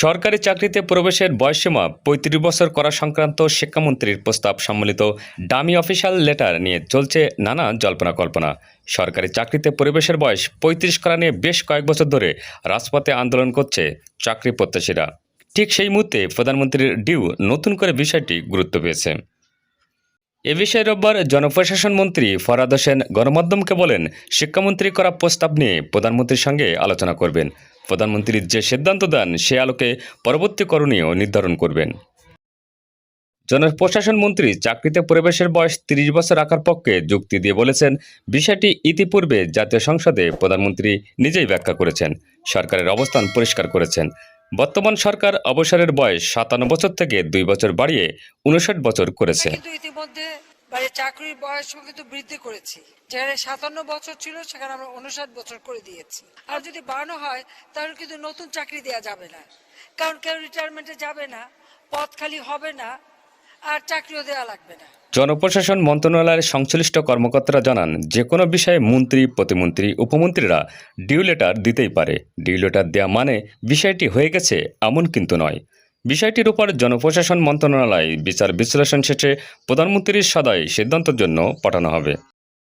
সরকারি চাকরিতে প্রবেশের বয়সসীমা ৩৫ বছর করা সংক্রান্ত শিক্ষামন্ত্রীর প্রস্তাব সম্বলিত ডামি অফিশিয়াল লেটার নিয়ে চলছে নানা জল্পনা কল্পনা। সরকারি চাকরিতে প্রবেশের বয়স ৩৫ করা নিয়ে বেশ কয়েক বছর ধরে রাজপথে আন্দোলন করছে চাকরি প্রত্যাশীরা। ঠিক সেই মুহূর্তে প্রধানমন্ত্রীর ডিউ নতুন করে বিষয়টি গুরুত্ব পেয়েছে। এ বিষয়ে রোববার জনপ্রশাসন মন্ত্রী ফরহাদ হোসেন গণমাধ্যমকে বলেন, শিক্ষামন্ত্রী করা প্রস্তাব নিয়ে প্রধানমন্ত্রীর সঙ্গে আলোচনা করবেন। প্রধানমন্ত্রী যে সিদ্ধান্ত দেন সে আলোকে পরবর্তী করণীয় নির্ধারণ করবেন। জনপ্রশাসন মন্ত্রী চাকরিতে প্রবেশের বয়স ৩০ বছর রাখার পক্ষে যুক্তি দিয়ে বলেছেন, বিষয়টি ইতিপূর্বে জাতীয় সংসদে প্রধানমন্ত্রী নিজেই ব্যাখ্যা করেছেন, সরকারের অবস্থান পরিষ্কার করেছেন। বর্তমান সরকার অবসরের বয়স ৫৭ বছর থেকে ২ বছর বাড়িয়ে ৫৯ বছর করেছে। ইতিমধ্যে চাকরির বয়স কিন্তু বৃদ্ধি করেছি, যেখানে ৫৭ বছর ছিল সেখানে আমরা ৫৯ বছর করে দিয়েছি। আর যদি বাড়ানো হয় তাহলে কিন্তু নতুন চাকরি দেওয়া যাবে না, কারণ কেউ রিটায়ারমেন্টে যাবে না, পদ খালি হবে না, আর চাকরিও দেওয়া লাগবে না। জনপ্রশাসন মন্ত্রণালয়ের সংশ্লিষ্ট কর্মকর্তারা জানান, যে কোনো বিষয়ে মন্ত্রী, প্রতিমন্ত্রী, উপমন্ত্রীরা ডিউ লেটার দিতেই পারে। ডিউ লেটার দেওয়া মানে বিষয়টি হয়ে গেছে এমন কিন্তু নয়। বিষয়টির উপর জনপ্রশাসন মন্ত্রণালয় বিচার বিশ্লেষণ শেষে প্রধানমন্ত্রীর সদয় সিদ্ধান্তের জন্য পাঠানো হবে।